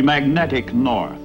magnetic north.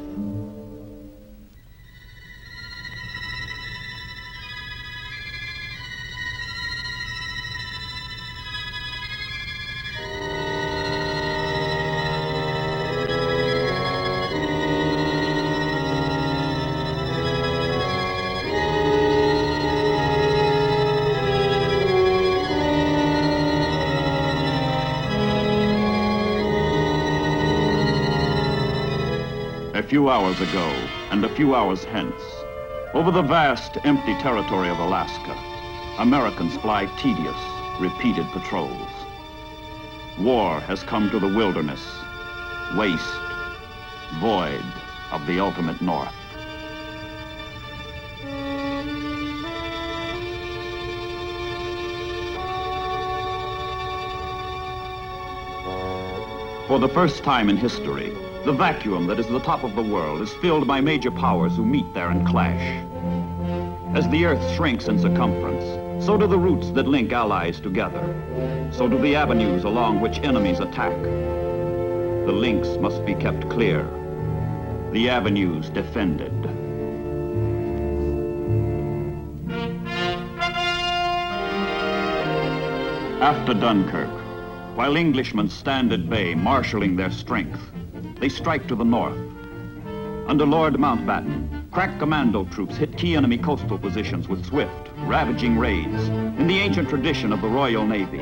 A few hours ago, and a few hours hence, over the vast, empty territory of Alaska, Americans fly tedious, repeated patrols. War has come to the wilderness, waste, void of the ultimate north. For the first time in history, the vacuum that is the top of the world is filled by major powers who meet there and clash. As the Earth shrinks in circumference, so do the routes that link allies together. So do the avenues along which enemies attack. The links must be kept clear, the avenues defended. After Dunkirk, while Englishmen stand at bay, marshalling their strength, they strike to the north. Under Lord Mountbatten, crack commando troops hit key enemy coastal positions with swift, ravaging raids in the ancient tradition of the Royal Navy,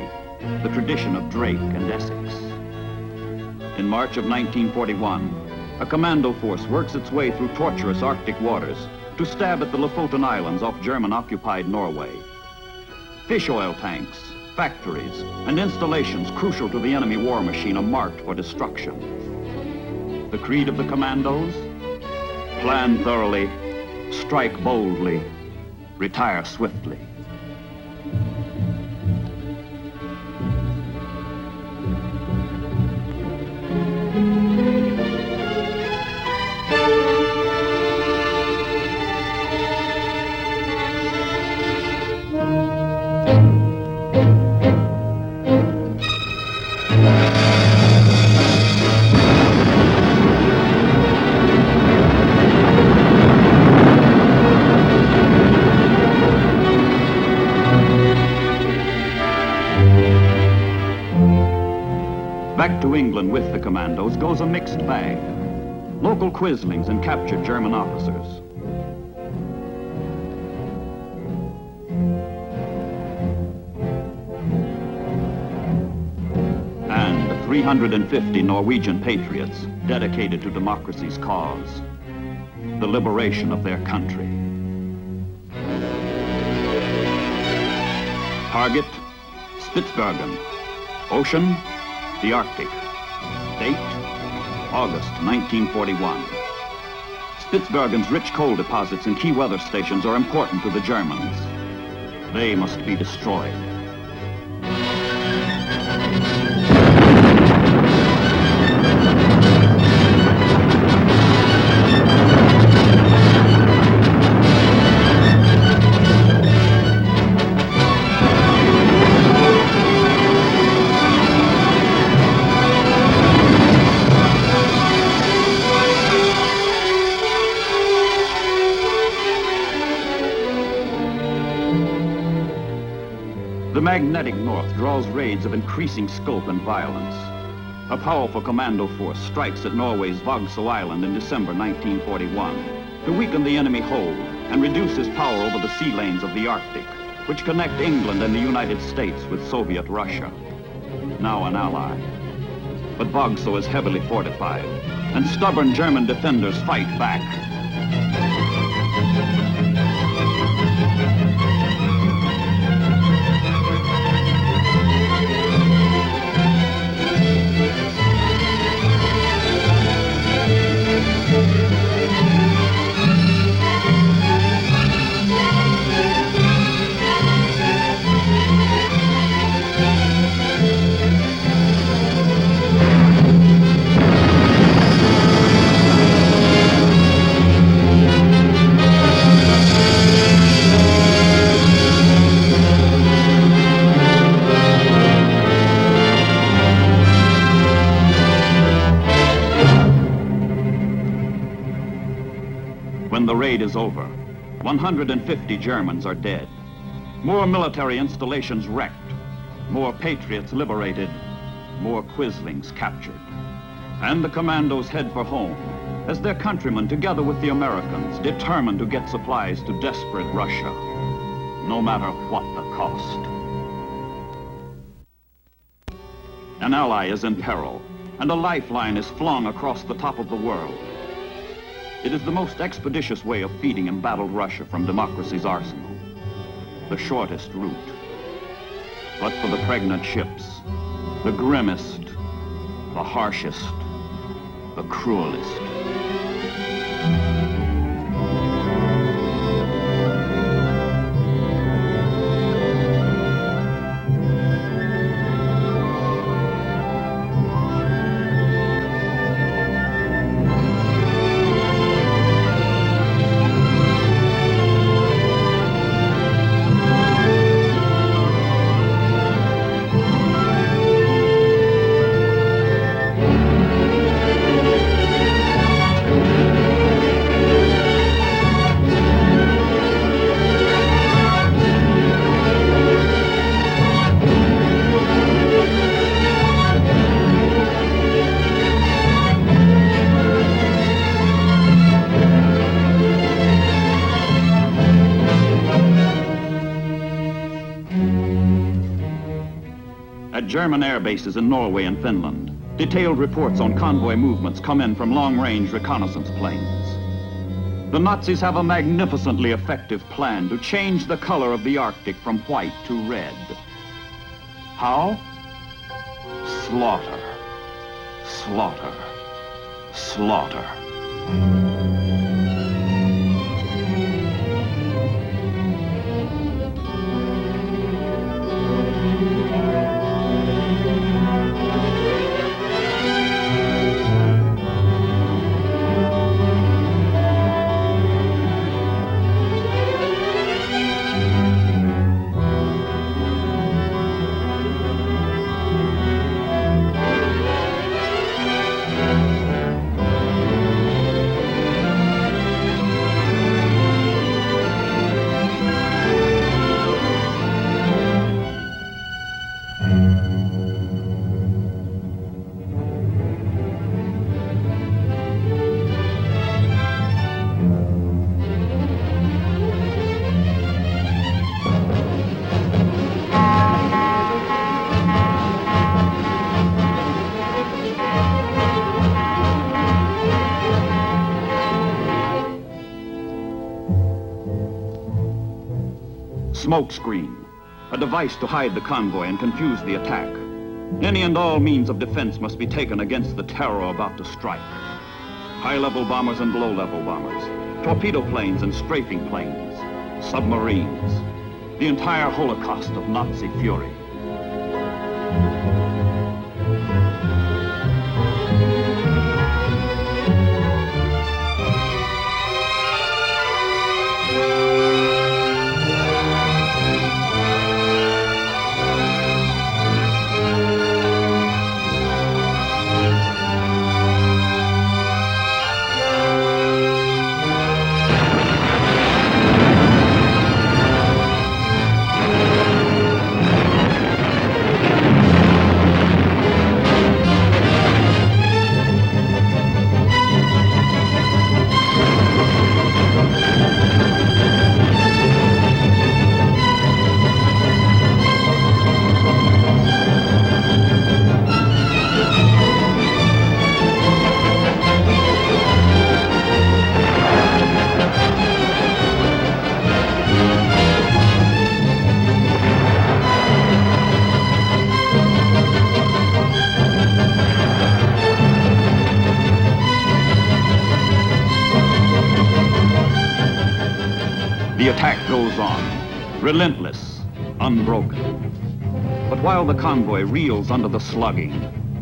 the tradition of Drake and Essex. In March of 1941, a commando force works its way through tortuous Arctic waters to stab at the Lofoten Islands off German-occupied Norway. Fish oil tanks, factories, and installations crucial to the enemy war machine are marked for destruction. The creed of the commandos? Plan thoroughly, strike boldly, retire swiftly. Back to England with the commandos goes a mixed bag. Local quislings and captured German officers. And 350 Norwegian patriots dedicated to democracy's cause, the liberation of their country. Target, Spitsbergen. Ocean, the Arctic. Date, August 1941. Spitsbergen's rich coal deposits and key weather stations are important to the Germans. They must be destroyed. The magnetic north draws raids of increasing scope and violence. A powerful commando force strikes at Norway's Vogso Island in December 1941 to weaken the enemy hold and reduce his power over the sea lanes of the Arctic, which connect England and the United States with Soviet Russia, now an ally. But Vogso is heavily fortified, and stubborn German defenders fight back. raid is over. 150 Germans are dead. More military installations wrecked. More patriots liberated. More quislings captured. And the commandos head for home as their countrymen, together with the Americans, determined to get supplies to desperate Russia, no matter what the cost. An ally is in peril, and a lifeline is flung across the top of the world. It is the most expeditious way of feeding embattled Russia from democracy's arsenal. The shortest route. But for the pregnant ships, the grimmest, the harshest, the cruelest. German air bases in Norway and Finland, detailed reports on convoy movements come in from long-range reconnaissance planes. The Nazis have a magnificently effective plan to change the color of the Arctic from white to red. How? Slaughter, slaughter, slaughter. Smokescreen, a device to hide the convoy and confuse the attack. Any and all means of defense must be taken against the terror about to strike. High-level bombers and low-level bombers, torpedo planes and strafing planes, submarines, the entire holocaust of Nazi fury. The attack goes on, relentless, unbroken. But while the convoy reels under the slugging,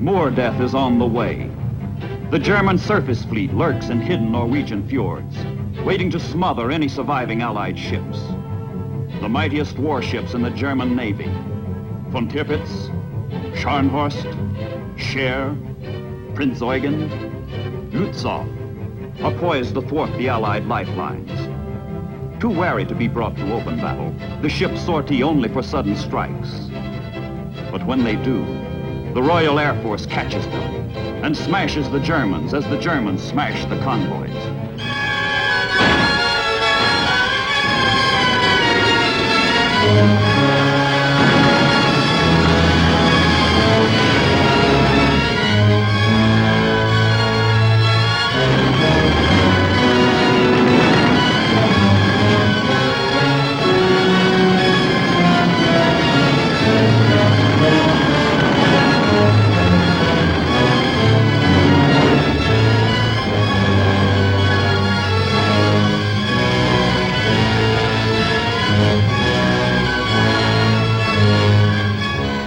more death is on the way. The German surface fleet lurks in hidden Norwegian fjords, waiting to smother any surviving Allied ships. The mightiest warships in the German Navy, von Tirpitz, Scharnhorst, Scheer, Prinz Eugen, Lutzow, are poised to thwart the Allied lifelines. Too wary to be brought to open battle, the ships sortie only for sudden strikes. But when they do, the Royal Air Force catches them and smashes the Germans as the Germans smash the convoys.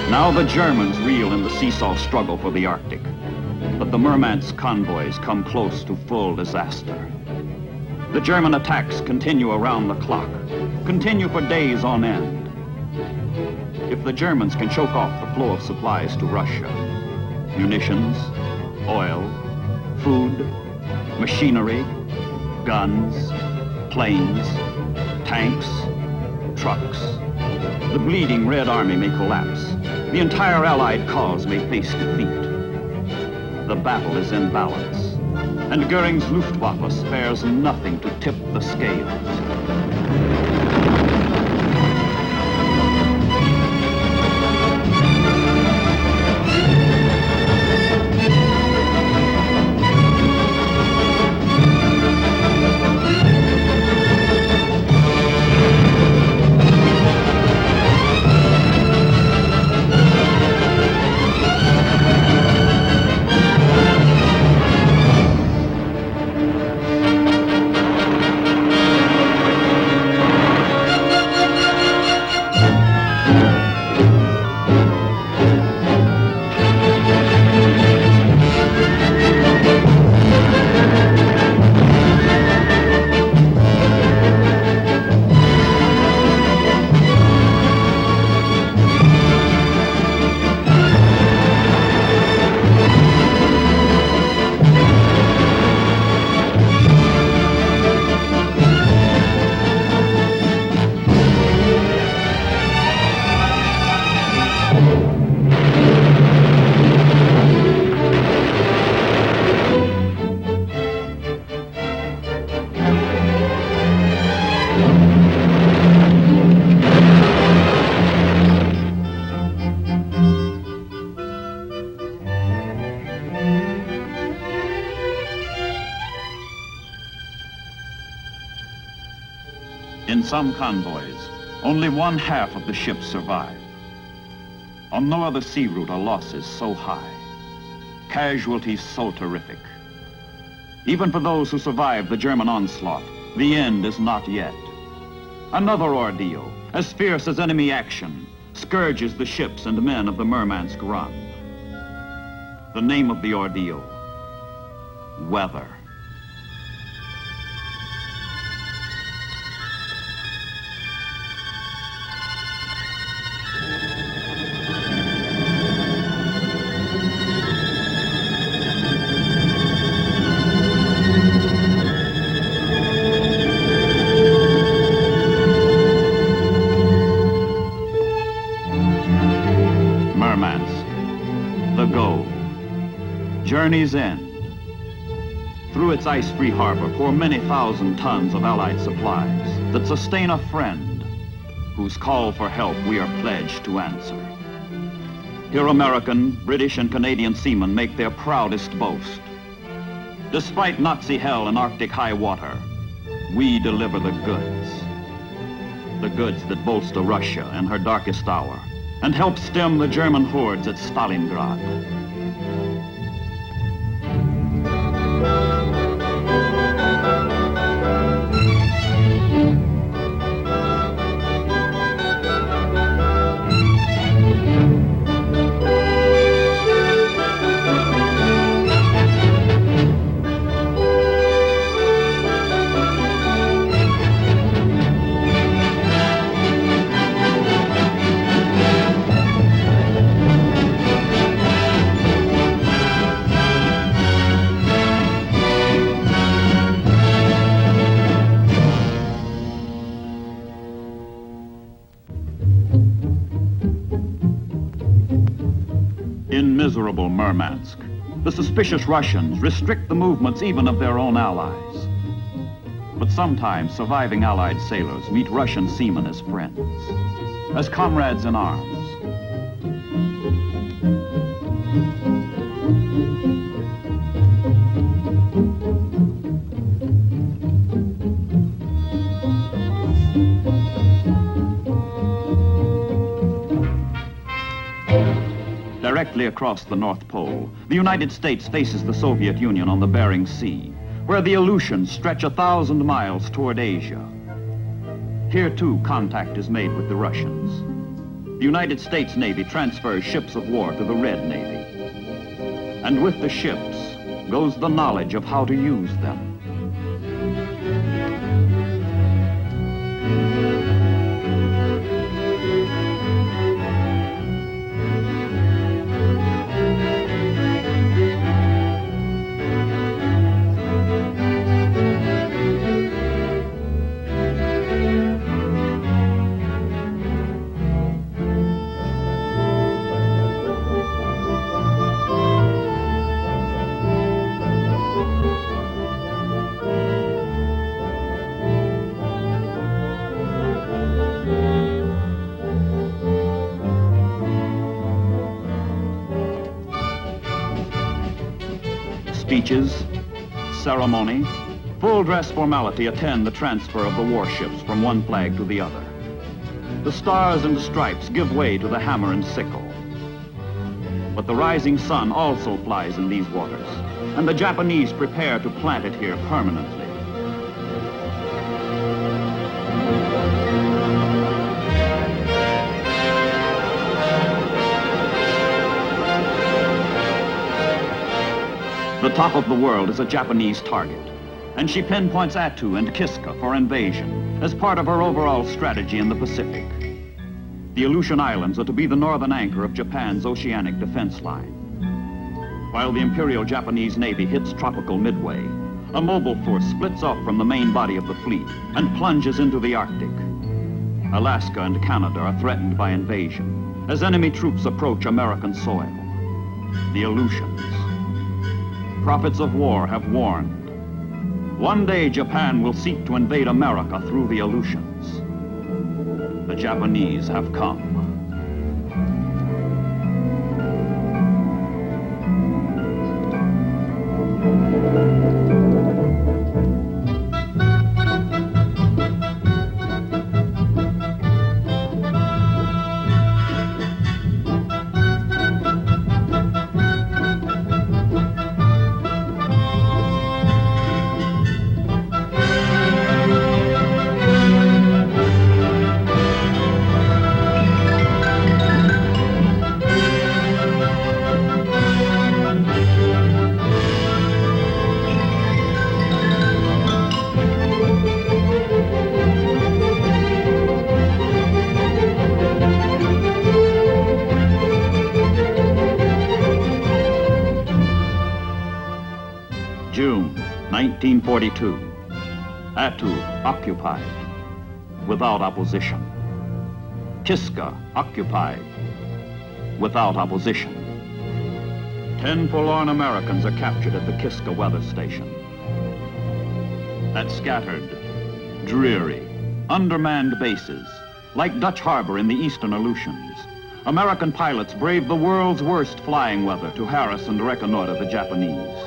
Now the Germans reel in the seesaw struggle for the Arctic, but the Murmansk convoys come close to full disaster. The German attacks continue around the clock, continue for days on end. If the Germans can choke off the flow of supplies to Russia, munitions, oil, food, machinery, guns, planes, tanks, trucks, the bleeding Red Army may collapse. The entire Allied cause may face defeat. The battle is in balance, and Goering's Luftwaffe spares nothing to tip the scales. In some convoys, only one half of the ships survive. On no other sea route are losses so high, casualties so terrific. Even for those who survive the German onslaught, the end is not yet. Another ordeal, as fierce as enemy action, scourges the ships and men of the Murmansk run. The name of the ordeal, weather. Murmansk, the goal, journey's end. Through its ice-free harbor pour many thousand tons of Allied supplies that sustain a friend whose call for help we are pledged to answer. Here American, British, and Canadian seamen make their proudest boast. Despite Nazi hell and Arctic high water, we deliver the goods. The goods that bolster Russia in her darkest hour and help stem the German hordes at Stalingrad. vulnerable Murmansk. The suspicious Russians restrict the movements even of their own allies. But sometimes surviving Allied sailors meet Russian seamen as friends, as comrades in arms. Directly across the North Pole, the United States faces the Soviet Union on the Bering Sea, where the Aleutians stretch 1,000 miles toward Asia. Here, too, contact is made with the Russians. The United States Navy transfers ships of war to the Red Navy. And with the ships goes the knowledge of how to use them. Speeches, ceremony, full dress formality attend the transfer of the warships from one flag to the other. The stars and stripes give way to the hammer and sickle. But the rising sun also flies in these waters, and the Japanese prepare to plant it here permanently. The top of the world is a Japanese target, and she pinpoints Attu and Kiska for invasion as part of her overall strategy in the Pacific. The Aleutian Islands are to be the northern anchor of Japan's oceanic defense line. While the Imperial Japanese Navy hits tropical Midway, a mobile force splits off from the main body of the fleet and plunges into the Arctic. Alaska and Canada are threatened by invasion as enemy troops approach American soil. The Aleutians. Prophets of war have warned. One day Japan will seek to invade America through the Aleutians. The Japanese have come. June 1942. Attu occupied, without opposition. Kiska occupied, without opposition. 10 forlorn Americans are captured at the Kiska weather station. At scattered, dreary, undermanned bases, like Dutch Harbor in the eastern Aleutians, American pilots brave the world's worst flying weather to harass and reconnoiter the Japanese.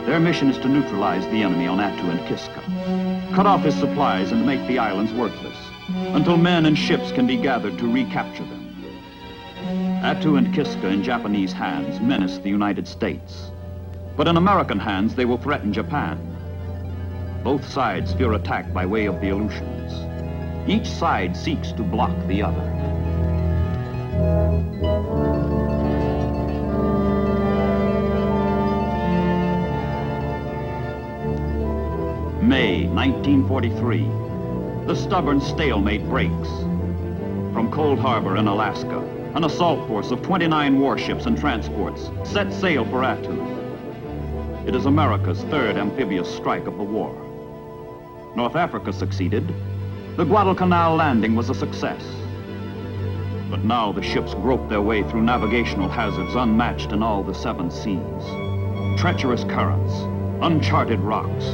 Their mission is to neutralize the enemy on Attu and Kiska, cut off his supplies and make the islands worthless, until men and ships can be gathered to recapture them. Attu and Kiska in Japanese hands menace the United States, but in American hands they will threaten Japan. Both sides fear attack by way of the Aleutians. Each side seeks to block the other. May 1943, the stubborn stalemate breaks. From Cold Harbor in Alaska, an assault force of 29 warships and transports set sail for Attu. It is America's third amphibious strike of the war. North Africa succeeded. The Guadalcanal landing was a success. But now the ships grope their way through navigational hazards unmatched in all the seven seas. Treacherous currents, uncharted rocks,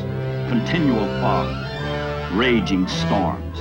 continual fog, raging storms.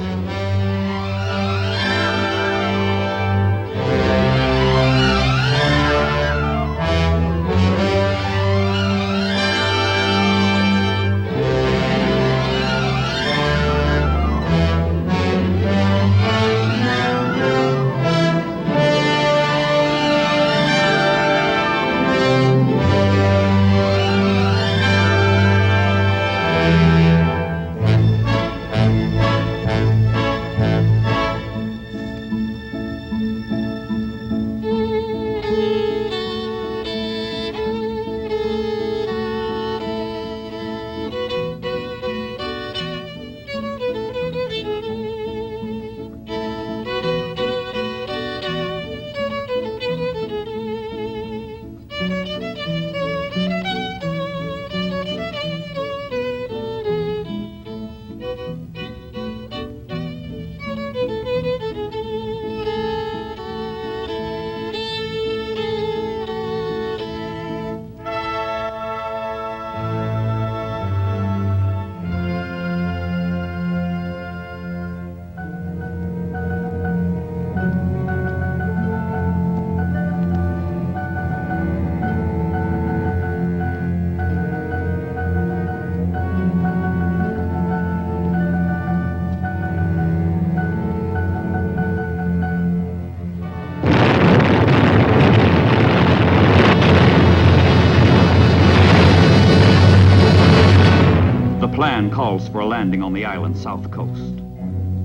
The plan calls for a landing on the island's south coast.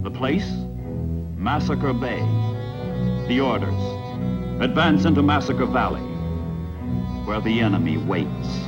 The place? Massacre Bay. The orders: advance into Massacre Valley, where the enemy waits.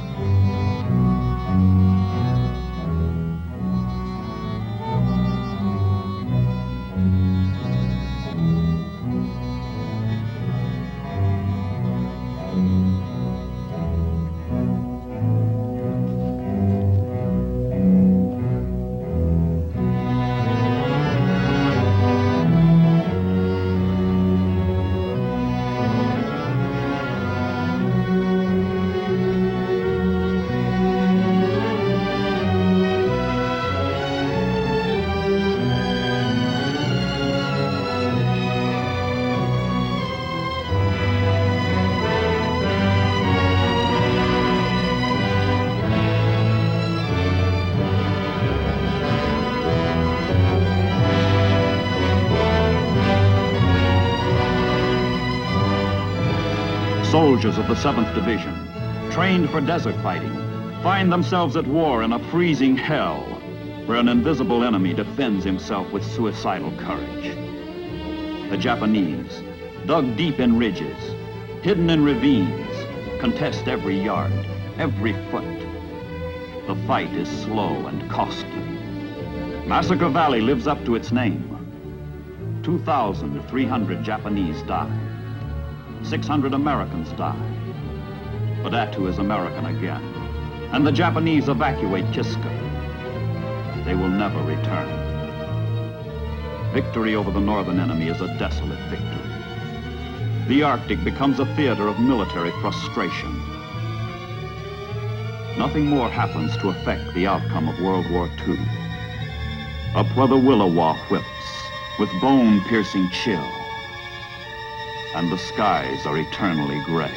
Soldiers of the 7th Division, trained for desert fighting, find themselves at war in a freezing hell where an invisible enemy defends himself with suicidal courage. The Japanese, dug deep in ridges, hidden in ravines, contest every yard, every foot. The fight is slow and costly. Massacre Valley lives up to its name. 2,300 Japanese die. 600 Americans die. But Attu is American again, and the Japanese evacuate Kiska. They will never return. Victory over the northern enemy is a desolate victory. The Arctic becomes a theater of military frustration. Nothing more happens to affect the outcome of World War II. Up where the willow whips with bone-piercing chill, and the skies are eternally gray.